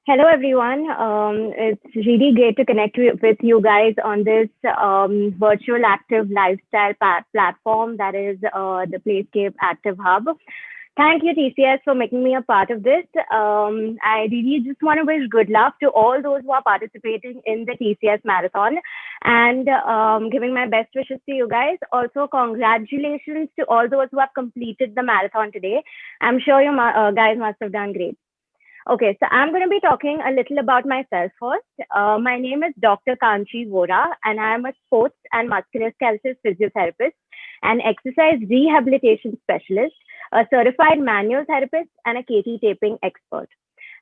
Hello, everyone. It's really great to connect with you guys on this virtual active lifestyle platform that is the Playscape Active Hub. Thank you, TCS, for making me a part of this. I really just want to wish good luck to all those who are participating in the TCS marathon and giving my best wishes to you guys. Also, congratulations to all those who have completed the marathon today. I'm sure you guys must have done great. Okay, so I'm going to be talking a little about myself first. My name is Dr. Kanchi Vora, and I am a sports and musculoskeletal physiotherapist, an exercise rehabilitation specialist, a certified manual therapist, and a KT taping expert.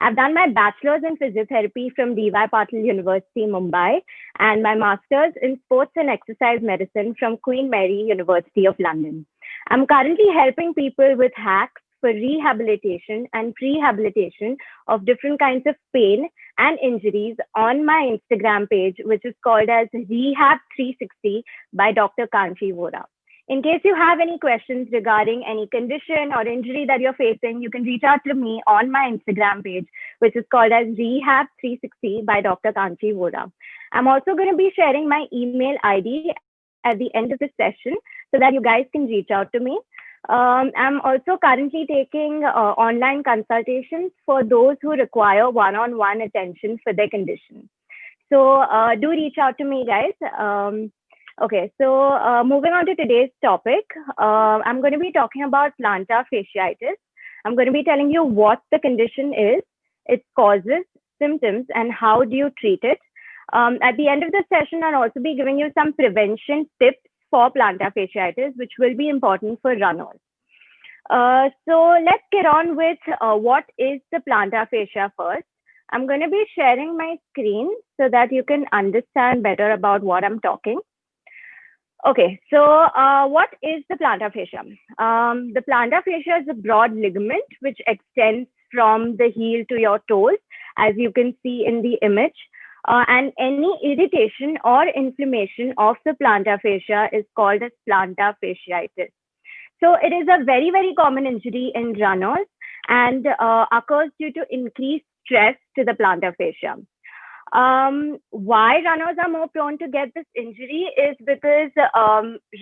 I've done my bachelor's in physiotherapy from DY Patil University, Mumbai, and my master's in sports and exercise medicine from Queen Mary University of London. I'm currently helping people with hacks for rehabilitation and prehabilitation of different kinds of pain and injuries on my Instagram page, which is called as Rehab 360 by Dr. Kanchi Vora. In case you have any questions regarding any condition or injury that you're facing, you can reach out to me on my Instagram page, which is called as Rehab 360 by Dr. Kanchi Vora. I'm also going to be sharing my email ID at the end of the session so that you guys can reach out to me. I'm also currently taking online consultations for those who require one-on-one attention for their condition. So do reach out to me, guys. Okay, so moving on to today's topic, I'm going to be talking about plantar fasciitis. I'm going to be telling you what the condition is, its causes, symptoms, and how do you treat it. At the end of the session, I'll also be giving you some prevention tips for plantar fasciitis, which will be important for runners. So let's get on with what is the plantar fascia first. I'm going to be sharing my screen so that you can understand better about what I'm talking. Okay, so what is the plantar fascia? The plantar fascia is a broad ligament which extends from the heel to your toes, as you can see in the image. And any irritation or inflammation of the plantar fascia is called as plantar fasciitis. So it is a very, very common injury in runners and occurs due to increased stress to the plantar fascia. Why runners are more prone to get this injury is because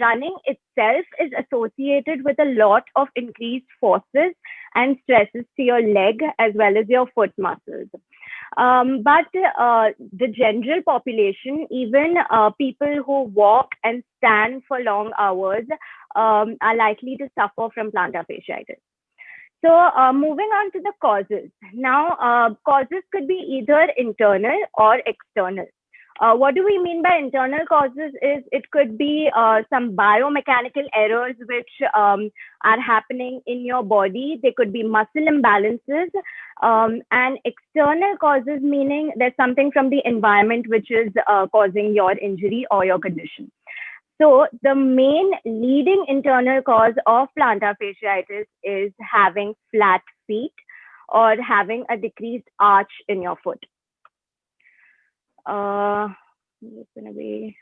running itself is associated with a lot of increased forces and stresses to your leg as well as your foot muscles. But the general population, even people who walk and stand for long hours, are likely to suffer from plantar fasciitis. So moving on to the causes. Now, causes could be either internal or external. What do we mean by internal causes is it could be some biomechanical errors which are happening in your body. They could be muscle imbalances, and external causes meaning there's something from the environment which is causing your injury or your condition. So the main leading internal cause of plantar fasciitis is having flat feet or having a decreased arch in your foot. I'm just going to be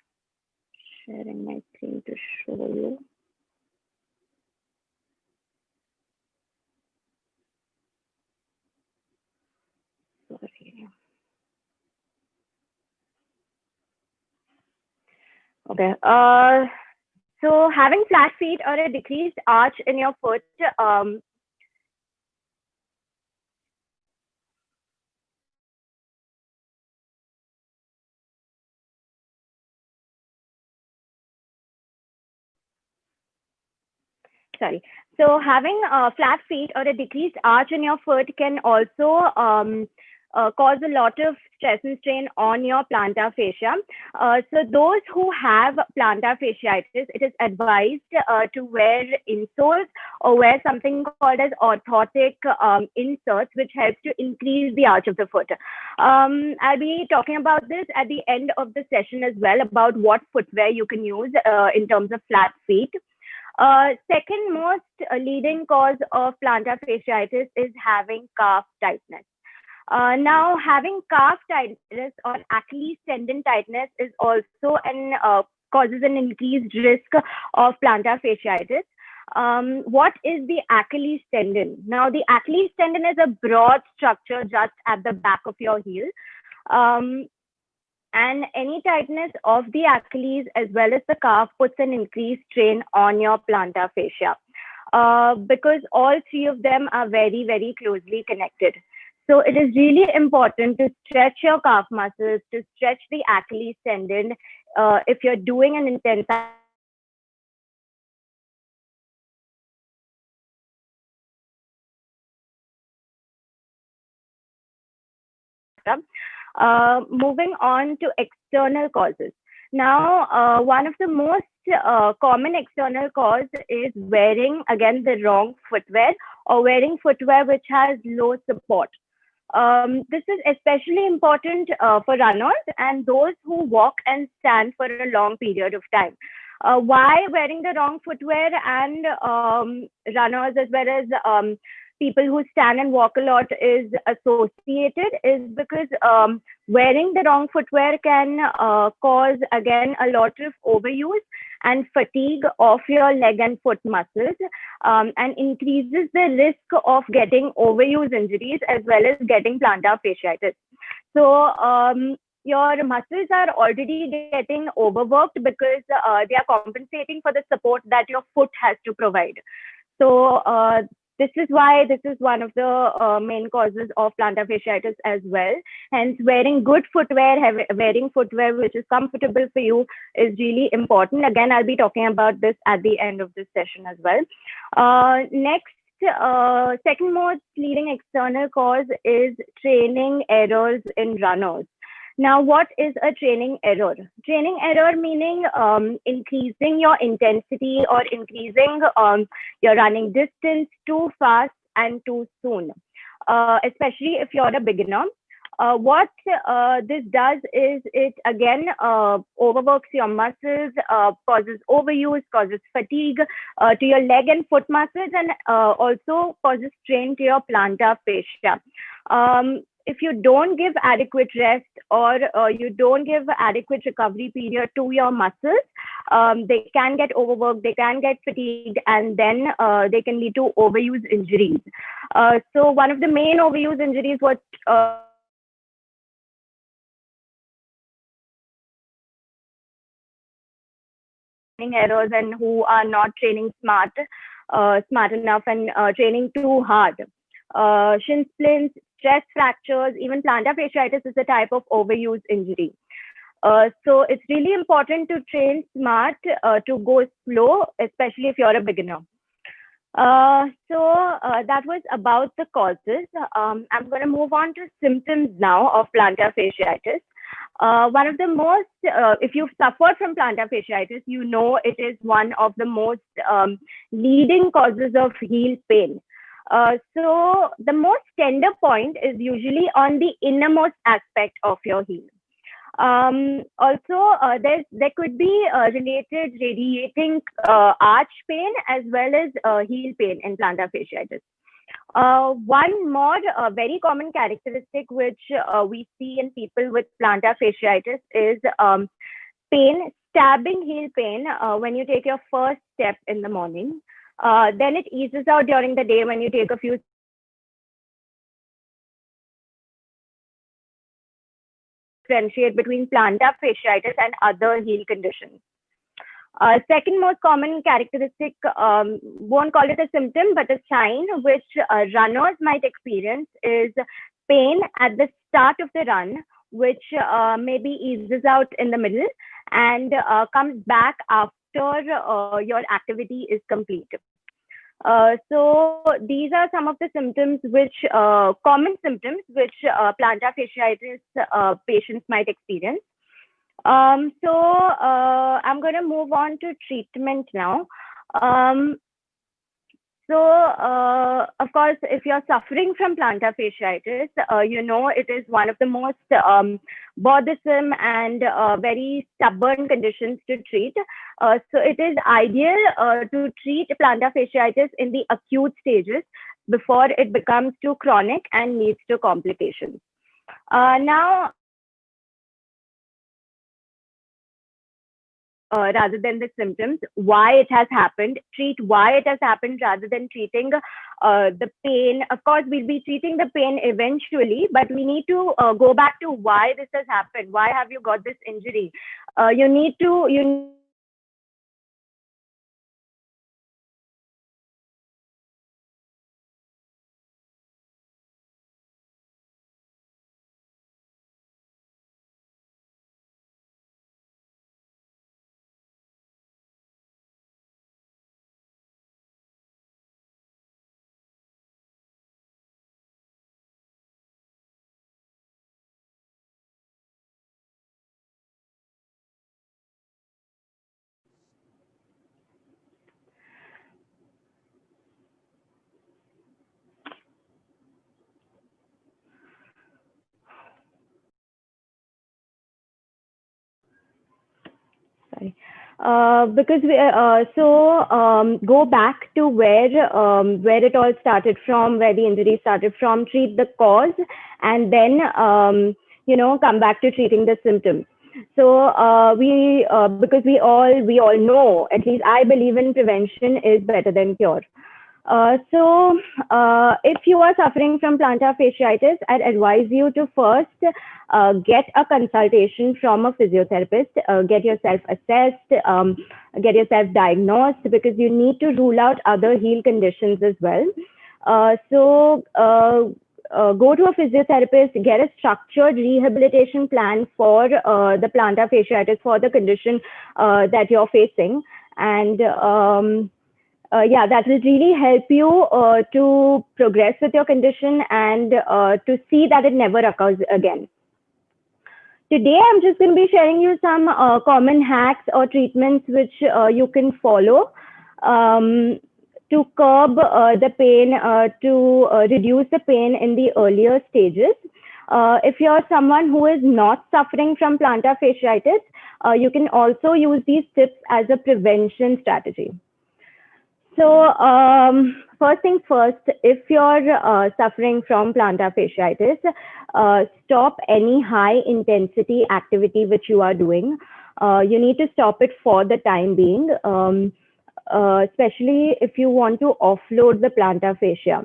sharing my screen to show you. Sorry. Okay. So having flat feet or a decreased arch in your foot, sorry. So having flat feet or a decreased arch in your foot can also cause a lot of stress and strain on your plantar fascia. So those who have plantar fasciitis, it is advised to wear insoles or wear something called as orthotic inserts, which helps to increase the arch of the foot. I'll be talking about this at the end of the session as well, about what footwear you can use in terms of flat feet. Second most leading cause of plantar fasciitis is having calf tightness. Now, having calf tightness or Achilles tendon tightness is also causes an increased risk of plantar fasciitis. What is the Achilles tendon? Now, the Achilles tendon is a broad structure just at the back of your heel. Um, and any tightness of the Achilles as well as the calf puts an increased strain on your plantar fascia, because all three of them are very, very closely connected. So it is really important to stretch your calf muscles, to stretch the Achilles tendon. If you're doing an intense moving on to external causes. Now, one of the most common external cause is wearing, again, the wrong footwear or wearing footwear which has low support. This is especially important for runners and those who walk and stand for a long period of time. Why wearing the wrong footwear and runners as well as people who stand and walk a lot is associated is because wearing the wrong footwear can cause again a lot of overuse and fatigue of your leg and foot muscles, and increases the risk of getting overuse injuries as well as getting plantar fasciitis. So your muscles are already getting overworked because they are compensating for the support that your foot has to provide. So this is why this is one of the main causes of plantar fasciitis as well. Hence, wearing good footwear, wearing footwear which is comfortable for you is really important. Again, I'll be talking about this at the end of this session as well. Next, second most leading external cause is training errors in runners. Now, what is a training error? Training error meaning increasing your intensity or increasing your running distance too fast and too soon, especially if you're a beginner. What this does is it again overworks your muscles, causes overuse, causes fatigue to your leg and foot muscles, and also causes strain to your plantar fascia. If you don't give adequate rest or you don't give adequate recovery period to your muscles, they can get overworked, they can get fatigued, and then they can lead to overuse injuries. So one of the main overuse injuries was errors and who are not training smart enough and training too hard. Shin splints, stress fractures, even plantar fasciitis is a type of overuse injury. So it's really important to train smart, to go slow, especially if you're a beginner. That was about the causes. I'm going to move on to symptoms now of plantar fasciitis. One of the most, if you've suffered from plantar fasciitis, you know it is one of the most leading causes of heel pain. So the most tender point is usually on the innermost aspect of your heel. Also, there could be related radiating arch pain as well as heel pain in plantar fasciitis. One more very common characteristic which we see in people with plantar fasciitis is pain, stabbing heel pain when you take your first step in the morning. Then it eases out during the day when you take a few differentiate between plantar fasciitis and other heel conditions. Second most common characteristic, won't call it a symptom, but a sign which runners might experience is pain at the start of the run, which maybe eases out in the middle and comes back after your activity is complete. So these are some of the symptoms which common symptoms which plantar fasciitis patients might experience. I'm going to move on to treatment now. Of course, if you're suffering from plantar fasciitis, you know it is one of the most bothersome and very stubborn conditions to treat. So it is ideal to treat plantar fasciitis in the acute stages before it becomes too chronic and leads to complications. Now, rather than the symptoms, why it has happened, treat why it has happened rather than treating the pain. Of course, we'll be treating the pain eventually, but we need to go back to why this has happened. Why have you got this injury? You need to, you sorry. Because we go back to where it all started from, where the injury started from, treat the cause, and then come back to treating the symptoms. So we because we all know, at least I believe in prevention is better than cure. If you are suffering from plantar fasciitis, I'd advise you to first get a consultation from a physiotherapist, get yourself assessed, get yourself diagnosed, because you need to rule out other heel conditions as well. Go to a physiotherapist, get a structured rehabilitation plan for the plantar fasciitis, for the condition that you're facing. And yeah, that will really help you to progress with your condition and to see that it never occurs again. Today, I'm just going to be sharing you some common hacks or treatments which you can follow to curb the pain, to reduce the pain in the earlier stages. If you're someone who is not suffering from plantar fasciitis, you can also use these tips as a prevention strategy. So, first things first, if you're suffering from plantar fasciitis, stop any high intensity activity which you are doing. You need to stop it for the time being, especially if you want to offload the plantar fascia.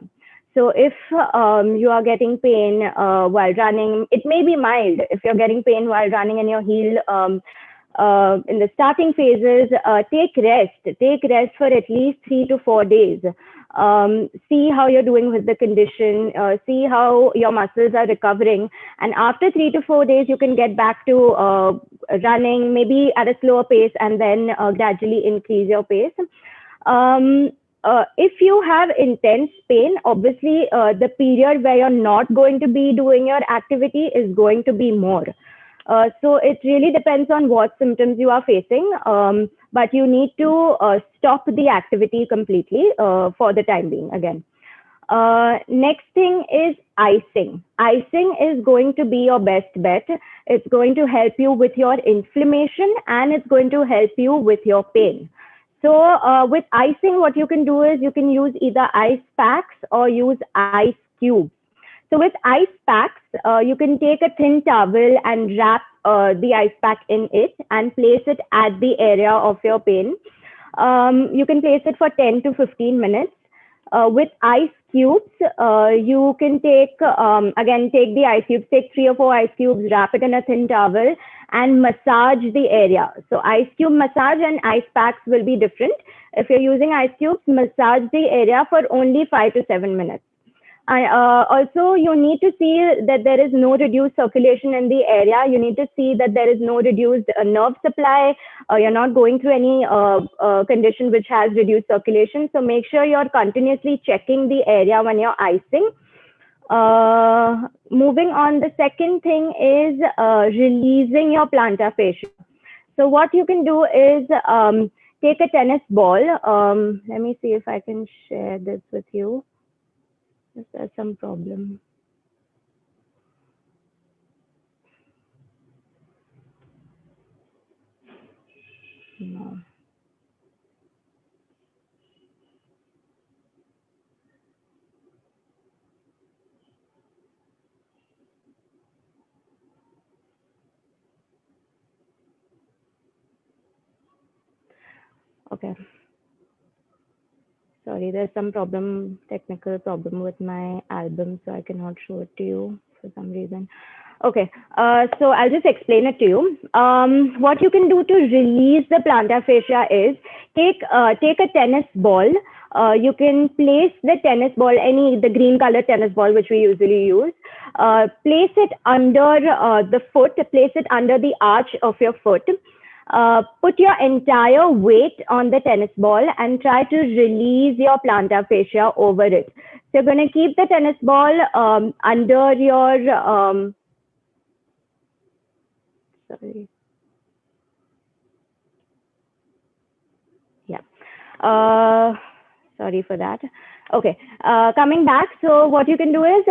So if you are getting pain while running, it may be mild. If you're getting pain while running in your heel, in the starting phases, take rest. Take rest for at least 3 to 4 days. See how you're doing with the condition. See how your muscles are recovering. And after 3 to 4 days, you can get back to running, maybe at a slower pace, and then gradually increase your pace. If you have intense pain, obviously the period where you're not going to be doing your activity is going to be more. So it really depends on what symptoms you are facing, but you need to stop the activity completely for the time being again. Next thing is icing. Icing is going to be your best bet. It's going to help you with your inflammation and it's going to help you with your pain. So with icing, what you can do is you can use either ice packs or use ice cubes. So with ice packs, you can take a thin towel and wrap the ice pack in it and place it at the area of your pain. You can place it for 10 to 15 minutes. With ice cubes, you can take, again, take the ice cubes, take 3 or 4 ice cubes, wrap it in a thin towel and massage the area. So ice cube massage and ice packs will be different. If you're using ice cubes, massage the area for only 5 to 7 minutes. Also, you need to see that there is no reduced circulation in the area. You need to see that there is no reduced nerve supply. You're not going through any condition which has reduced circulation. So make sure you're continuously checking the area when you're icing. Moving on, the second thing is releasing your plantar fascia. So what you can do is take a tennis ball. Let me see if I can share this with you. Is there some problem? No. Okay. Sorry, there's some technical problem with my album, so I cannot show it to you for some reason. Okay, so I'll just explain it to you. What you can do to release the plantar fascia is take a tennis ball. You can place the tennis ball, the green color tennis ball which we usually use. Place it under the foot. Place it under the arch of your foot. Put your entire weight on the tennis ball and try to release your plantar fascia over it. So you're going to keep the tennis ball under your sorry. Yeah. Sorry for that. Okay. Coming back. So what you can do is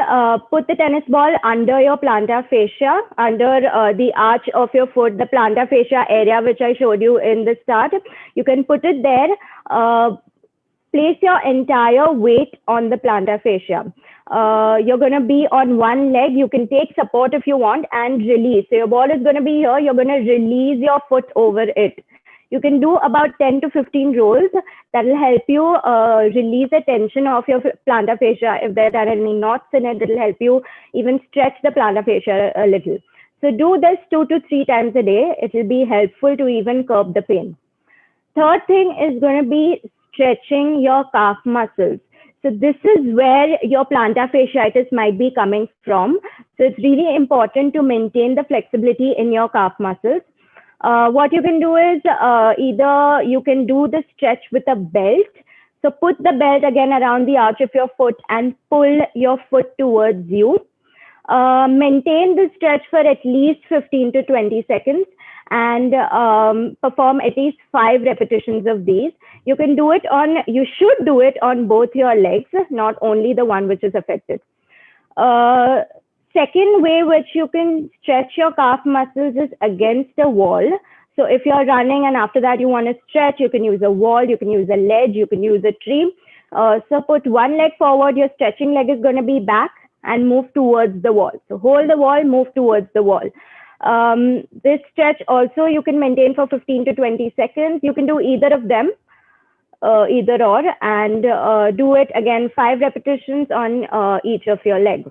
put the tennis ball under your plantar fascia, under the arch of your foot, the plantar fascia area, which I showed you in the start. You can put it there. Place your entire weight on the plantar fascia. You're going to be on one leg. You can take support if you want and release. So your ball is going to be here. You're going to release your foot over it. You can do about 10 to 15 rolls. That will help you release the tension of your plantar fascia. If there are any knots in it, it will help you even stretch the plantar fascia a little. So do this 2 to 3 times a day. It will be helpful to even curb the pain. Third thing is going to be stretching your calf muscles. So this is where your plantar fasciitis might be coming from. So it's really important to maintain the flexibility in your calf muscles. What you can do is either you can do the stretch with a belt. So put the belt again around the arch of your foot and pull your foot towards you. Maintain the stretch for at least 15 to 20 seconds and perform at least 5 repetitions of these. You should do it on both your legs, not only the one which is affected. Second way which you can stretch your calf muscles is against a wall. So if you're running and after that you want to stretch, you can use a wall, you can use a ledge, you can use a tree. So put one leg forward, your stretching leg is going to be back and move towards the wall. So hold the wall, move towards the wall. This stretch also you can maintain for 15 to 20 seconds. You can do either of them, either or, and do it again 5 repetitions on each of your legs.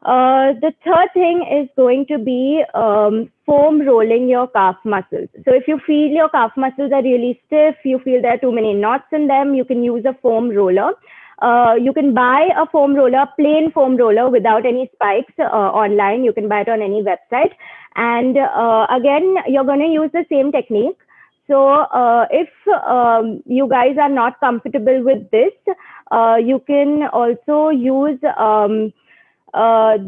The third thing is going to be foam rolling your calf muscles. So if you feel your calf muscles are really stiff, you feel there are too many knots in them, you can use a foam roller. You can buy a foam roller, plain foam roller without any spikes online. You can buy it on any website. And again, you're going to use the same technique. So if you guys are not comfortable with this, you can also use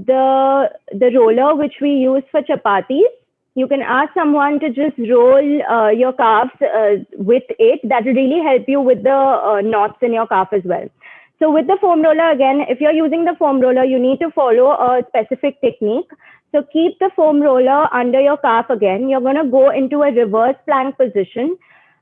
the roller which we use for chapatis. You can ask someone to just roll your calves with it. That will really help you with the knots in your calf as well. So with the foam roller, again, if you're using the foam roller, you need to follow a specific technique. So keep the foam roller under your calf again. You're going to go into a reverse plank position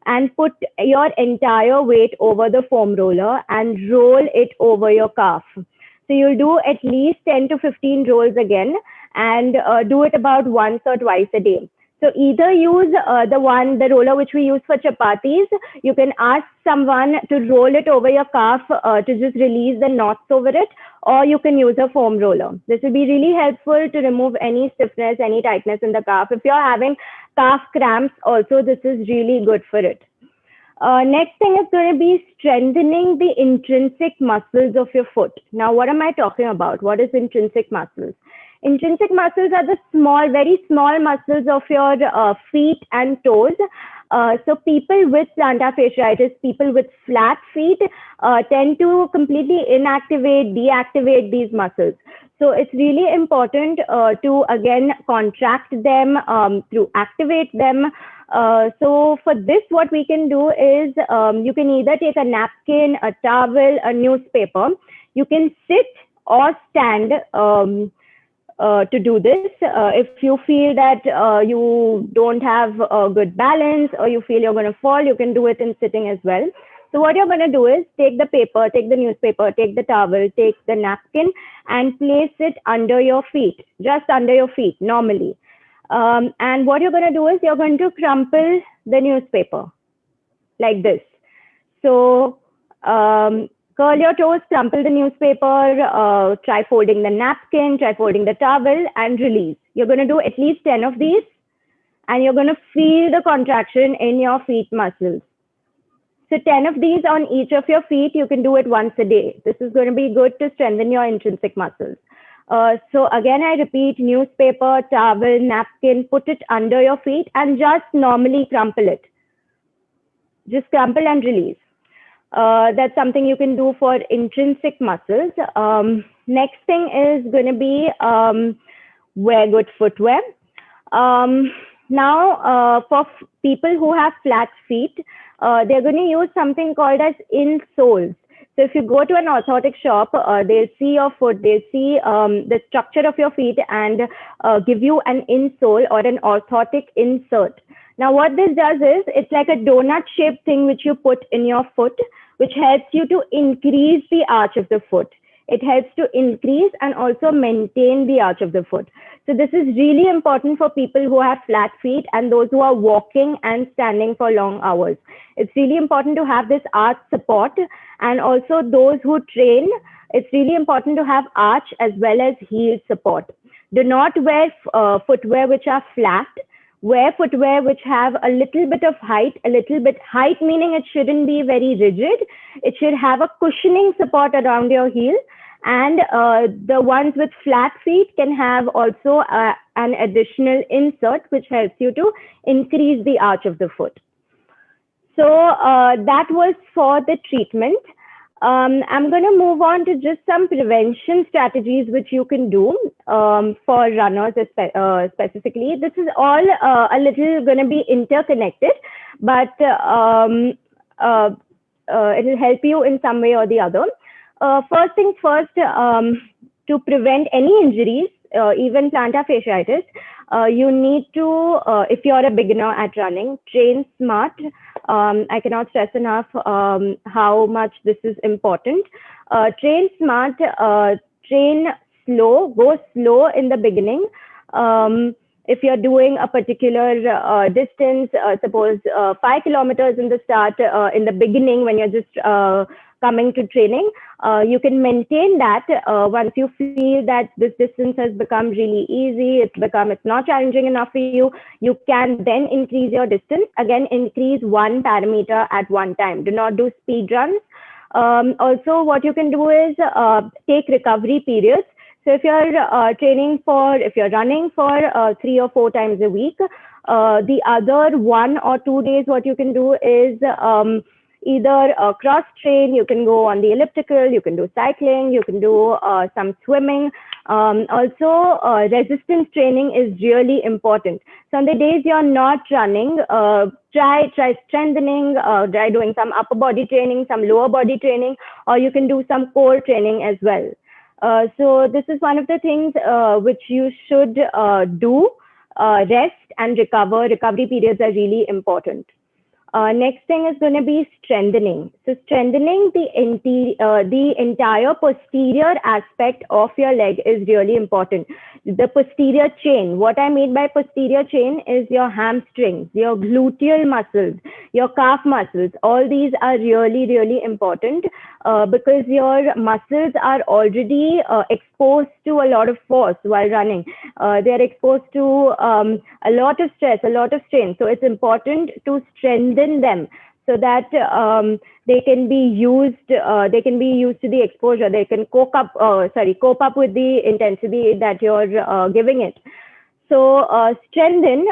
and put your entire weight over the foam roller and roll it over your calf. So you'll do at least 10 to 15 rolls again and do it about once or twice a day. So either use the roller which we use for chapatis. You can ask someone to roll it over your calf to just release the knots over it, or you can use a foam roller. This will be really helpful to remove any stiffness, any tightness in the calf. If you're having calf cramps also, this is really good for it. Next thing is going to be strengthening the intrinsic muscles of your foot. Now, what am I talking about? What is intrinsic muscles? Intrinsic muscles are the small, very small muscles of your feet and toes. So people with plantar fasciitis, people with flat feet tend to completely deactivate these muscles. So it's really important to, again, contract them, to activate them. So for this, what we can do is you can either take a napkin, a towel, a newspaper. You can sit or stand to do this. If you feel that you don't have a good balance or you feel you're going to fall, you can do it in sitting as well. So what you're going to do is take the paper, take the newspaper, take the towel, take the napkin and place it under your feet, just under your feet normally. And what you're going to do is you're going to crumple the newspaper. like this. So curl your toes, crumple the newspaper, try folding the napkin, try folding the towel, and release. You're going to do at least 10 of these, and you're going to feel the contraction in your feet muscles. So 10 of these on each of your feet, you can do it once a day. This is going to be good to strengthen your intrinsic muscles. So again, I repeat, newspaper, towel, napkin, put it under your feet and just normally crumple it. Just crumple and release. That's something you can do for intrinsic muscles. Next thing is going to be wear good footwear. Now, for people who have flat feet, they're going to use something called as insoles. So if you go to an orthotic shop, they'll see your foot, they'll see the structure of your feet and give you an insole or an orthotic insert. Now, what this does is, it's like a donut-shaped thing which you put in your foot, which helps you to increase the arch of the foot. It helps to increase and also maintain the arch of the foot. So this is really important for people who have flat feet and those who are walking and standing for long hours. It's really important to have this arch support, and also those who train, it's really important to have arch as well as heel support. Do not wear footwear which are flat. Wear footwear which have a little bit of height, height meaning it shouldn't be very rigid. It should have a cushioning support around your heel. And the ones with flat feet can have also an additional insert which helps you to increase the arch of the foot. So that was for the treatment. I'm going to move on to just some prevention strategies which you can do for runners specifically. This is all a little going to be interconnected, but it will help you in some way or the other. First things first, to prevent any injuries, even plantar fasciitis, you need to, if you're a beginner at running, train smart. I cannot stress enough how much this is important. Train smart, train slow, go slow in the beginning. If you're doing a particular distance, suppose 5 kilometers in the start, in the beginning when you're just coming to training, you can maintain that. Once you feel that this distance has become really easy, it's not challenging enough for you, you can then increase your distance. Again, increase one parameter at one time. Do not do speed runs. Also, what you can do is take recovery periods. So if you're running for 3 or 4 times a week, the other 1 or 2 days, what you can do is either cross train, you can go on the elliptical, you can do cycling, you can do some swimming. Also, resistance training is really important. So on the days you're not running, try strengthening, try doing some upper body training, some lower body training, or you can do some core training as well. So this is one of the things which you should do. Rest and recover. Recovery periods are really important. Next thing is going to be strengthening. So strengthening the entire posterior aspect of your leg is really important. The posterior chain. What I mean by posterior chain is your hamstrings, your gluteal muscles, your calf muscles. All these are really, really important because your muscles are already exposed to a lot of force while running. They're exposed to a lot of stress, a lot of strain. So it's important to strengthen them so that they can be used. They can be used to the exposure. They can cope up with the intensity that you're giving it. So strengthen.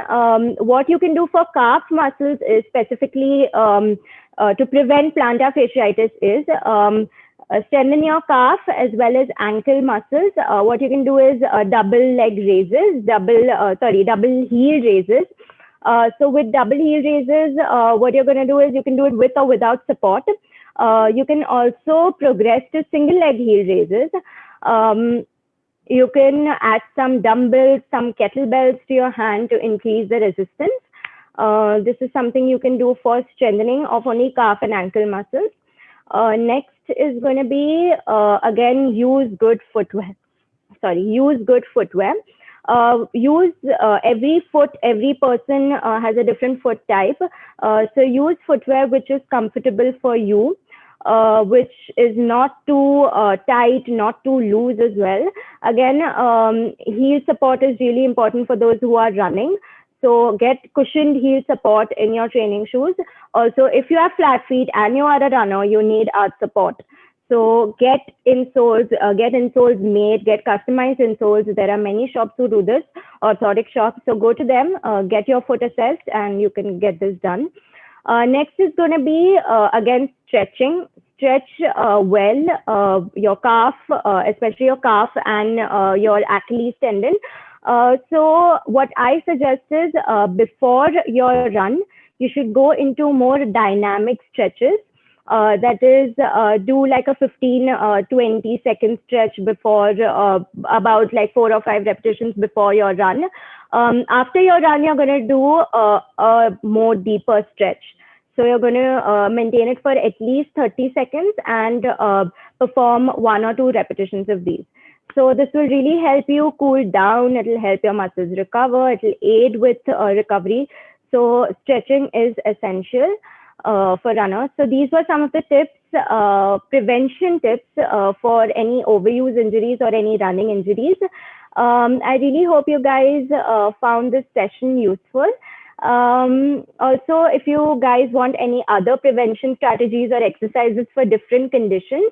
What you can do for calf muscles is specifically to prevent plantar fasciitis is strengthen your calf as well as ankle muscles. What you can do is double leg raises, double heel raises. So with double heel raises, what you're going to do is you can do it with or without support. You can also progress to single leg heel raises. You can add some dumbbells, some kettlebells to your hand to increase the resistance. This is something you can do for strengthening of only calf and ankle muscles. Next is going to be, again, use good footwear. use every foot, every person has a different foot type. So use footwear which is comfortable for you, which is not too tight, not too loose as well. Again, heel support is really important for those who are running. So get cushioned heel support in your training shoes. Also, if you have flat feet and you are a runner, you need arch support. So get insoles made, get customized insoles. There are many shops who do this, orthotic shops. So go to them, get your foot assessed, and you can get this done. Next is going to be, again, stretching. Stretch well your calf, especially your calf and your Achilles tendon. So what I suggest is before your run, you should go into more dynamic stretches. That is, do like a 15, 20-second stretch before, about like 4 or 5 repetitions before your run. After your run, you're going to do a more deeper stretch. So you're going to maintain it for at least 30 seconds and perform 1 or 2 repetitions of these. So this will really help you cool down. It will help your muscles recover. It will aid with recovery. So stretching is essential for runners. So these were some of the tips, prevention tips for any overuse injuries or any running injuries. I really hope you guys found this session useful. Also, if you guys want any other prevention strategies or exercises for different conditions,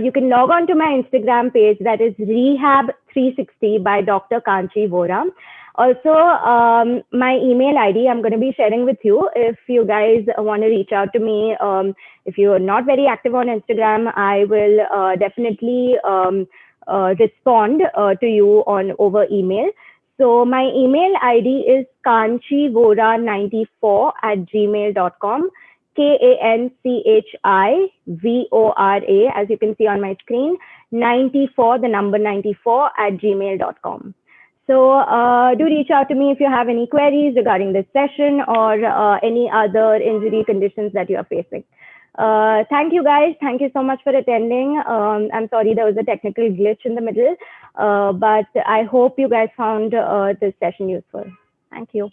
you can log on to my Instagram page, that is Rehab360 by Dr. Kanchi Vora. Also, my email ID, I'm going to be sharing with you if you guys want to reach out to me. If you're not very active on Instagram, I will definitely respond to you over email. So my email ID is kanchivora94@gmail.com. KANCHIVORA, as you can see on my screen, 94, the number 94@gmail.com. So do reach out to me if you have any queries regarding this session or any other injury conditions that you are facing. Thank you guys. Thank you so much for attending. I'm sorry there was a technical glitch in the middle, but I hope you guys found this session useful. Thank you.